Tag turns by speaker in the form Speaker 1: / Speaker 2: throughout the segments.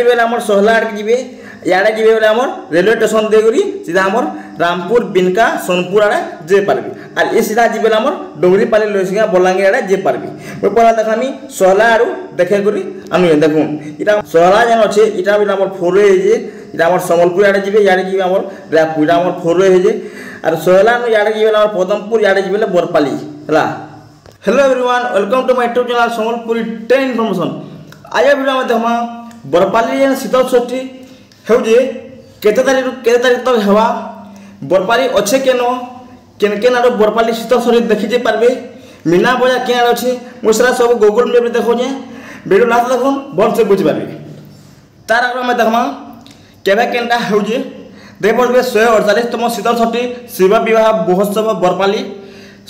Speaker 1: जी बेले आमर सोहला आड़ के जीवे याडे जीवे बेले आमर रेलवे स्टेशन देगरी सीधा आमर रामपुर बिनका सोनपुर आड़े जे पारबी और ये सीधा जीवे आमर डोंगरीपाली लोसिंगा बलांगीर आड़े जे पारबी मैं पहला देखामी सोहला आड़ू देखे करी आनु देखुन इटा सोहला जेन अच्छे इटा भी आमर फोरे जे इटा आमर सम्बलपुर आड़े जीवे याडे जीवे आमर रायपुर इटा आमर फोरे जे और सोहला नु याडे जीवे आमर पदमपुर याडे जीवे बरपाली हला। Hello everyone welcome to my YouTube channel Sambalpuri 10 information. आज वीडियो में देखमा बरपाली जेन शीतल षष्ठी हेउजे केते तारीख तक हेवा बरपाली अच्छे केन केन आरो बरपाली शीतल षष्ठी देखि जे पारबे मीना बजार केन अच्छे मुसरा सब गूगल मैप रे देखो जे वीडियो लास्ट देखुन भल से बुझ पारबे। तार आरो में देखमा केबे केनटा हेउजे देख पारबे 148तम शीतल षष्ठी शिव विवाह महोत्सव बरपाली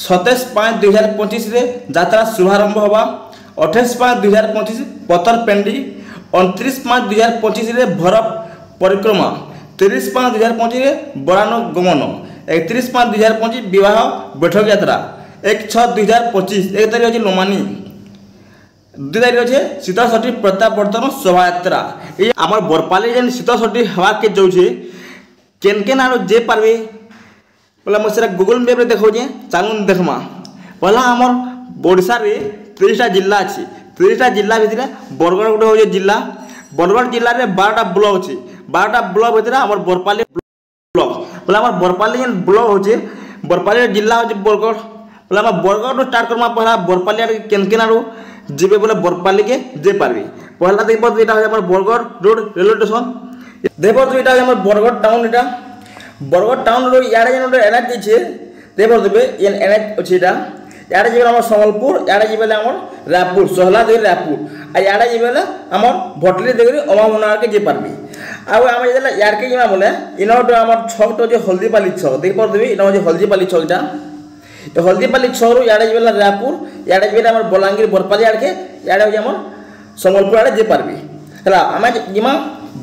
Speaker 1: 27/5/2025 रे यात्रा शुभारंभ होगा 28/5/2025 पतर पेंडी 29/5/2025 रे भरत परिक्रमा 30/5/2025 रे बरान गमन 31/5/2025 विवाह बैठक यात्रा 1/6/2025 एक तारीख अच्छे लोमानी 2 तारीख अच्छे शीतल षष्ठी प्रत्यावर्तन शोभा यात्रा ये आम बरपाली जेन शीतल षष्ठी हवा के जाऊे केन आरो जे पारबे पहला मुझे गूगल मैप रे देखो जे चालू देखमा पहला आमर ओडिशा रे 30टा जिला अच्छी 30टा जिला भितर बरगढ़ गोटे हो जिला बरगढ़ जिले में 12टा ब्लॉक अच्छी 12टा ब्लॉक भितर आमर बरपाली ब्लॉक पहले आमर बरपाली जेन ब्लॉक होचे बरपाली जिला होचे बरगढ़ पहले आम बरगढ़ स्टार्ट करमा पहला बरपाली आड़ केन आड़ू जीवे बोले बरपाली के जे पारबी पहला देख पार एटा आमर बरगढ़ रोड रेलवे स्टेशन देख पार एटा आमर बरगढ़ टाउन एटा बरगढ़ टाउन रो याडे जेन एनएच दिछे देख पारबे एन एनएच अछि एटा याडे जीवे आमर सम्बलपुर याडे जीवे आमर रायपुर सोहला देख रायपुर आ याडे जीवे आमर भटली देख अमामुना के जे पारबी आ आम जेला यार के जीवा बोले इनो तो आमर छक तो जे हल्दीपाली छक देख पारबे इनो जे हल्दीपाली छक एटा तो हल्दीपाली छक रो याडे जीवे रायपुर याडे जीवे आमर बलांगीर बरपाली आड़ के याडे हो आमर सम्बलपुर आड़े जे पारबी हला आमे जीमा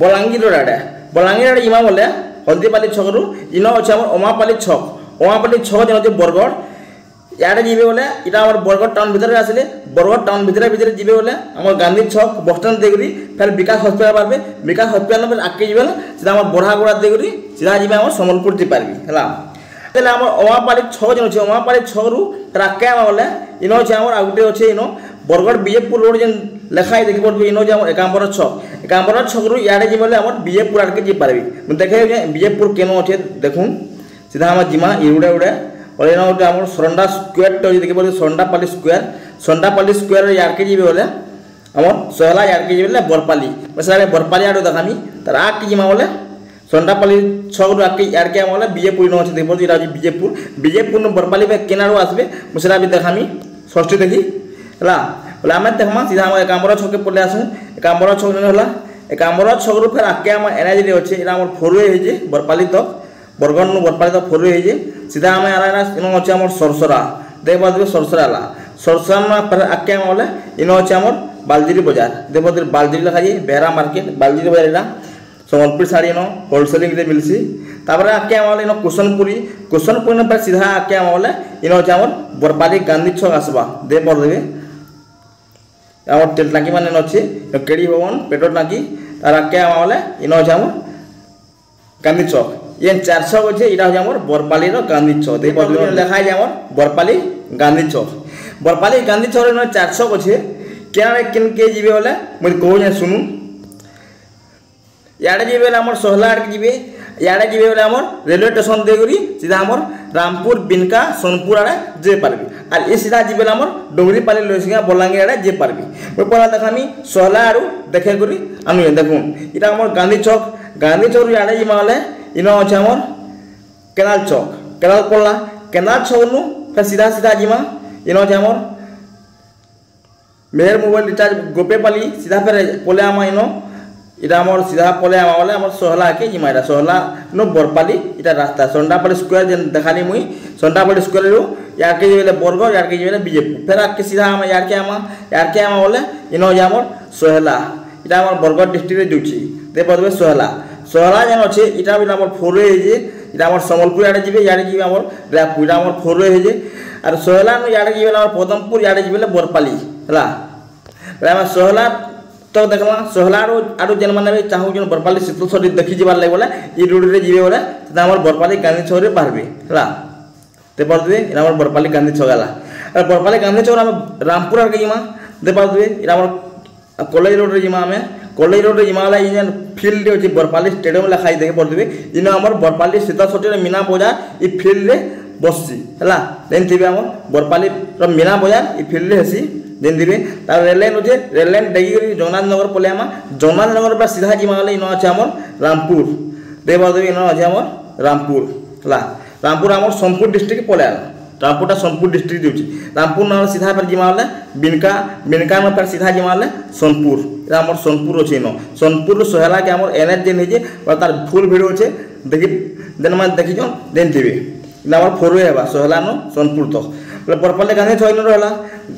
Speaker 1: बलांगीर रो आड़े जीमा बोले हल्दीपाली छक रू इनो अच्छे आमर ओमापाली छक जेन अच्छे बरगढ़ याडे जीवे बोले इटा आमर बरगढ़ टाउन भीतर आसिले बरगढ़ टाउन भीतर जीवे बोले आमर गांधी छक बस स्टैंड देगरी फिर विकास हॉस्पिटल पारबे विकास हॉस्पिटल में आगे जीवे सीधा आमर बरहागोड़ा देगरी सीधा जीवे आमर सम्बलपुर जी पारबी हला तेले आमर ओमापाली छक जेन अच्छे ओमापाली छक रू आगे आम बोले इनो अच्छे आमर आ गुटे अच्छे इनो बरगढ़ बीजेपुर रोड जेन लेखाई देखि पड़बे इनो जे आमर एकांबर छक रू याडे जीवे बोले आमर बीजेपुर आड़ के जी पारबी मैं देखे बीजेपुर केनो अच्छे देखुन सीधा आमर जिमा इउडे उडे और इनो गोटे आमर सरंडा स्क्वायर तो देखि पड़बे सरंडापाली स्क्वायर यार के जीवे बोले आमर सोहला यार के जीवे बरपाली mesela बरपाली आड़ देखामी तार आग के जिमा बोले सरंडापाली छक रू आग यार के बोले बीजेपुर इनो अच्छे देखि पड़बे इटा बीजेपुर नु बरपाली पे केनाडो आसबे mesela भी देखामी षष्ठी देखि हला बोले आमे देखमा सीधा हम एकांबर छक के पले आसु एकांबर छक न होला एकांबर छक रू फिर आके हम एनएच रे अच्छे इना हमर फोरवे हे जे बरपाली तक बरगढ़ नु बरपाली तक फोरवे हे जे सीधा हम आरा इनो अच्छे हमर सरसरा देख बादबे सरसरा ला सरसरा ना फिर आके हम बोले इनो अच्छे हमर बालजीरी बाजार देख बादबे बालजीरी लखा जे बेहरा मार्केट बालजीरी बाजार एटा सम्बलपुर साड़ी नो होलसेलिंग रे मिलसी तापर आके हम बोले इनो कुशनपुर न पर सीधा आके हम बोले इनो अच्छे हमर बरपाली गांधी छक आसबा देख बादबे आमर तेल टाँकी मान अच्छे केड़ी भवन पेट्रोल टाँकी तार आगे आम बोले इन अच्छे आम गांधी छक ये 4 छक अच्छे यहाँ हूँ बरपाली गांधी छक देख लिखाई है आम बरपाली गांधी छक 4 छक अच्छे केन के जीवे बोले मुझे कहूँ शुणु याडे जीवे आम सोहला आड़ के जीवे याडे जीवे बोले आमर रेलवे स्टेशन देगरी सीधा आमर रामपुर बिनका सोनपुर आड़े जे पारबी और ये सीधा जीवे आमर डोंगरीपाली लोसिंगा बलांगीर आड़े जे पारबी मैं पहला देखामी सोहला आड़ू देखे करी आनु देखुन इटा आमर गांधी छक याडे जीमा बोले इनो अच्छे आमर केनाल पड़ला केनाल छक नु फिर सीधा जीमा इनो अच्छे आमर मेहर मोबाइल रिचार्ज गोपेपाली सीधा फिर पले आमा इनो इटा आमर सीधा पले आमा बोले आमर सोहला के जिमा इटा सोहला नो बरपाली इटा रास्ता सरंडापाली स्क्वायर जेन देखानी मुई सरंडापाली स्क्वायर रो यार के जेले बरगढ़ यार के जेले बीजेपुर फिर आके सीधा आमा यार के आमा बोले इनो जे आमर सोहला इटा आमर बरगढ़ डिस्ट्रिक्ट रे जुची दे पदबे सोहला जेन अच्छे इटा भी आमर फोरवे हे जे इटा आमर सम्बलपुर आड़े जीवे याडे जीवे आमर रायपुर इटा आमर फोरवे हे जे और सोहला नो याडे जीवे आमर पदमपुर याडे जीवे बरपाली हला आम सोहला तो देखला सोहला आरो जेन माने भी चाहू जन बरपाली शीतलसरी देखि जबार लागे बोले ई रोड रे जिबे बोले त हमर बरपाली गांधी छौक रे बाहरबे हला ते परदे इ हमर बरपाली गांधी छौक आला और बरपाली गांधी छौक हम रामपुर आर के जिमा दे परदे इ हमर कॉलेज रोड रे जिमा हमें कॉलेज रोड रे जिमा वाला इ जन फील्ड अछि बरपाली स्टेडियम लखाई देखे परदे इन हमर बरपाली शीतलसरी रे मीना बाजार इ फील्ड रे बससी हला देन थिबे हमर बरपाली रो मीना बाजार इ फील्ड रे हसी दिन दिबे ता रेल लाइन होजे रेल लाइन डेगी जगन्नाथ नगर पलेमा जगन्नाथ नगर पर सीधा जिमा वाले इनो আছে हमर रामपुर देबा देबी इनो আছে हमर रामपुर हला रामपुर हमर सोनपुर डिस्ट्रिक्ट पलेला रामपुरटा सोनपुर डिस्ट्रिक्ट दिउची रामपुर न सीधा पर जिमा वाले बिनका न पर सीधा जिमा वाले सोनपुर एरा हमर सोनपुर अछि इनो सोनपुर सोहला के हमर एनएच जे निजे और तार फुल वीडियो छै देखि देन मान देखि जोन देन दिबे इना हमर फोरवे हेबा सोहला न सोनपुर तो बरपाली गांधी छौक न रहला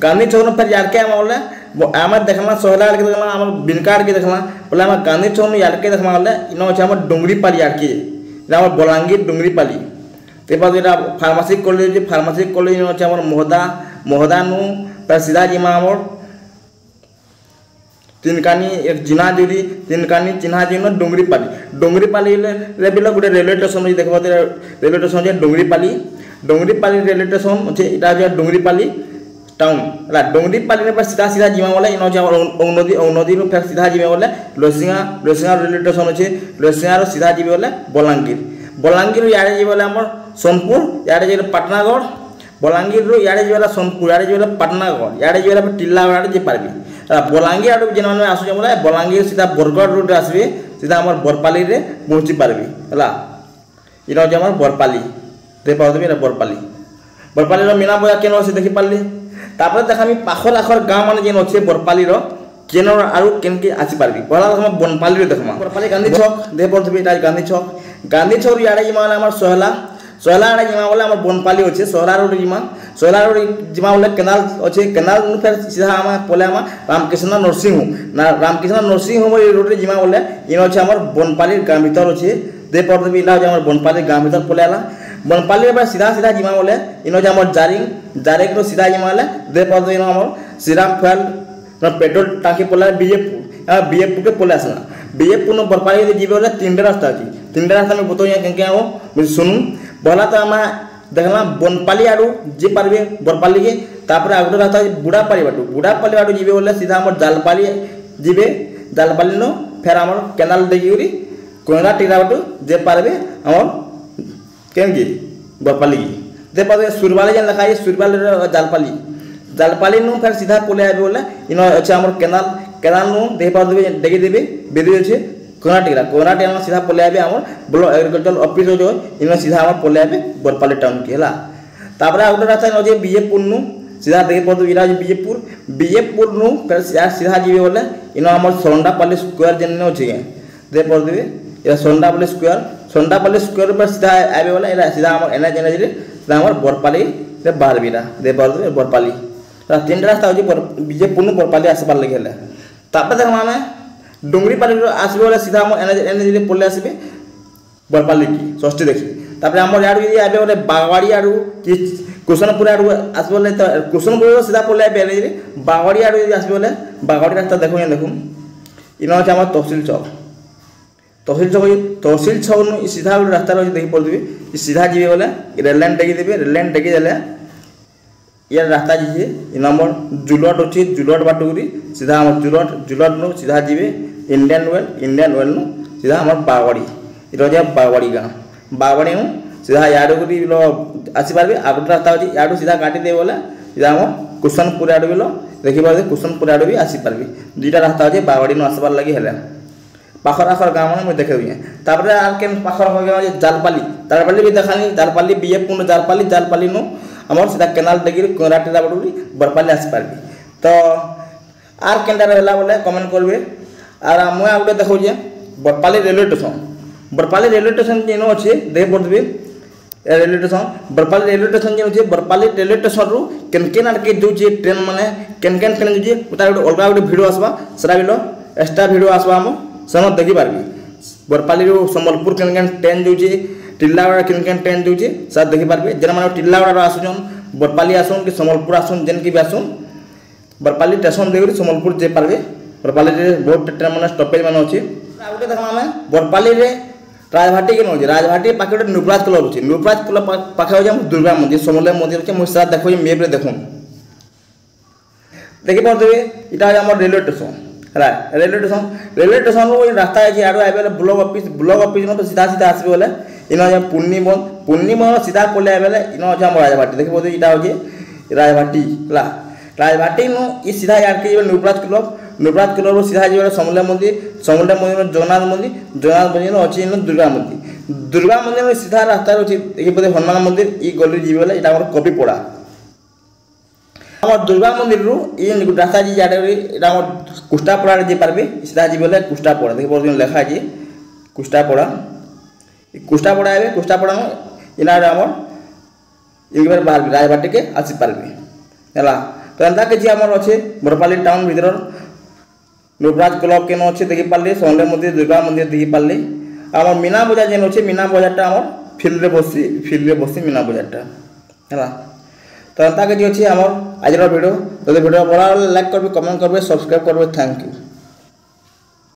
Speaker 1: गांधी छौक न फिर यार के बोले आम देखला सोहला के देखला हम बिनकार के देखला बोले हम गांधी छौक यार के देखला बोले इनो छ हम डोंगरी पाली यार के हम बलांगीर डोंगरी पाली ते बाद एटा फार्मेसी कॉलेज इनो छ हम मोहदा नु पर सीधा जिमा हमर तिनकानी एक जिना जुरी तिनकानी चिन्हा जिनो डोंगरी पाली रे बिलो गुटे रेलवे स्टेशन देखबो रेलवे स्टेशन जे डोंगरी पाली रेलवे स्टेशन अछि इटा जे डोंगरीपाली टाउन ला डोंगरीपाली रे सीधा जिमा वाला इनो जे औनदी रो फिर सीधा जिमा वाला लोसिंगा रेलवे स्टेशन अछि लोसिंगा रो सीधा जिबे वाला बलांगीर यारे जिबे वाला हमर सोनपुर यारे जे पटनागढ़ बलांगीर रो यारे जे वाला सोनपुर यारे जे वाला पटनागढ़ यारे जे वाला टिल्लागढ़ जे पारबी बलांगीर आडू जेन माने आसु जे बोले बलांगीर सीधा बरगढ़ रोड आसबे सीधा हमर बरपाली रे पहुंची पारबी हला इनो जे हमर बरपाली दे पाउदबे रे बरपाली रो मीना बया केनो से देखि पारली तापर देखामी पाखर आखर गांव माने जेन अछि बरपाली रो केनो आरु केनके आसी पारबी पहला हम बनपाली रे देखमा बरपाली गांधी छौक दे पाउदबे इटा गांधी छौक यारे जिमा हमर सोहला आड़े जिमा बोले हमर बनपाली अछि सोहला रोड जिमा बोले केनाल अछि केनाल नु फिर सीधा हम पोले हम रामकृष्ण नरसिंह होम रोड रे जिमा बोले इनो अछि हमर बनपाली गांव भीतर अछि दे पाउदबे इला हमर बनपाली गांव भीतर पोलेला बनपाली रे सीधा जिमा बोले इनो जे हमर जारिंग रो सीधा जिमा बोले दे पाउदबे इनो हमर श्रीराम फुएल न पेट्रोल टांकी पोला बीएपुर के पोले आसला बीएपुर न बरपाली जे जिबे बोले तीनटा रास्ता अछि तीनटा रास्ता में बतो या केके आओ सुनु बोला तो हम देखला बनपाली आडू जे पारबे बरपाली के तापर आगो रास्ता बुढ़ापाली बाटू जिबे बोले सीधा हमर जालपाली न फेर हमर केनाल देगिरी कोंगरा टीरा बाटू जे पारबे हमर केंगी बरपाली दे पादे सुरबाली जन लखाई सुरबाली जालपाली नु फिर सीधा पोले आबे बोले इनो अच्छा हमर केनाल नु दे पादबे देगी देबे बेदी अछि कोनाटीरा सीधा पोले आबे हमर ब्लॉक एग्रीकल्चर ऑफिस जो इनो सीधा हमर पोले आबे बरपाली टाउन के हला तापर आउट रास्ता न जे बीएपुर नु सीधा देखे पड़ो इरा बीएपुर नु फिर सीधा जीबे बोले इनो हमर सोंडापाली स्क्वायर जन न अछि दे पड़दे या सोंडापाली स्क्वायर पर सीधा आबे बोले इरा सीधा हमर एनएच रे सीधा हमर बरपाली रे बारबीरा दे पड़दे बरपाली तीन रास्ता अछि बीएपुर नु बरपाली आसबार लागि हला तापर देख माने डोंगरीपाली आसबे बोले सीधा हमर एनएच रे पोले आसबे बरपाली की षष्ठी देखि तापर हमर याडू यदि आबे बोले बागवाड़ी आडू कि कुशनपुर आडू आसबे बोले त कुशनपुर सीधा पोले आबे रे बागवाड़ी आडू यदि आसबे बोले बागवाड़ी रास्ता देखो इनो छ हमर तहसील चौक नु सीधा रास्ता रही देखि पड़बे सीधा जीबे बोले रेल लाइन डेगी देले ये रास्ता जीजे इन नंबर जुलट अछि जुलट बाटुरी सीधा हमर जुलट नु सीधा जीबे इंडियन वेल नु सीधा हमर बागवाड़ी इरोजा बागवाड़ी नु सीधा याडू गुडी लो आसी पारबे आगु रास्ता अछि याडू सीधा काटी दे बोले सीधा हमर कुशनपुर आडू बिलो देखि पारबे कुशनपुर आडू भी आसी पारबे दुटा रास्ता अछि बागवाड़ी नु आसबार लागि हेला पाखर आखर गांव में देखे तापर आर केन पाखर हो गया जालपाली भी देखानी जालपाली बीएपुर जालपाली नु हमर सीधा केनाल देगिर कोराटीला बडुरी बरपाली आसी पारबी तो आर केनटा रहला बोले कमेंट करबे आर हम आउटे देखौ जे बरपाली रेलवे स्टेशन जेनो अछि दे पड़बे railway station Barpali railway station जे अछि बरपाली रेलवे स्टेशन रु केन आर के जो ट्रेन माने केन ट्रेन जे उता अलगा वीडियो आसबा सरा बिलो एक्स्ट्रा वीडियो आसबा हम सम देखि पारबी बरपाली रो संबलपुर केन ट्रेन जो टिल्लावाड़ा केन ट्रेन जो सब देखि पारबे जन माने टिल्लावाड़ा आसुन बरपाली आसुन कि संबलपुर आसुन जेन की भी आसुन बरपाली स्टेशन देउरी संबलपुर जे पारबे बरपाली रे बहुत ट्रेन माने स्टॉपेज माने अछि आ गोटे देखम हमें बरपाली रे राजभाटी के नछि राजभाटी पाखे गोटे नुबराज क्लब अछि नुबराज क्लब पाखे हो हम दुर्गा मंदिर समले मंदिर अछि मोर साथ देखो मैप रे देखो देखि पारबे इटा हमर रेलवे स्टेशन रेलवे स्टेशन रो रास्ता है आडो आबे ब्लॉक ऑफिस न तो सीधा सीधा आसबे बोले इनो जे पूर्णिमा सीधा पले आबे इनो जे हम राजभाटी देखि बोदे इटा हो जे राजभाटी ला राजभाटी नो ई सीधा यार के नुबराज क्लब रो सीधा जे समले मंदिर जगन्नाथ मंदिर अछि नो दुर्गा मंदिर रो सीधा रास्ता रो देखि बोदे हनुमान मंदिर ई गली जीवे बोले इटा हमर कपी पड़ा हमर दुर्गा मंदिर रो ई रास्ता जी जाडे इटा हमर कुष्टापड़ा रे जे पारबे सीधा जी बोले कुष्टापड़ा देखि बोल लेखा जी कुष्टापड़ा आबे कुष्टापड़ा नो इना हमर इनके बाहर राजभाटी के आसी पारबे हला तो एंता के जी हमर अछि बरपाली टाउन भीतर नुबराज क्लब के न अछि देखि पारले सोंडे मंदिर दुर्गा मंदिर देखि पारले हमर मीना बाजार जेन अछि मीना बाजार टा हमर फील्ड रे बसी मीना बाजार टा हला तो एंता के जी अछि हमर आजर वीडियो तो वीडियो बड़ा लाइक करबे कमेंट करबे सब्सक्राइब करबे थैंक यू।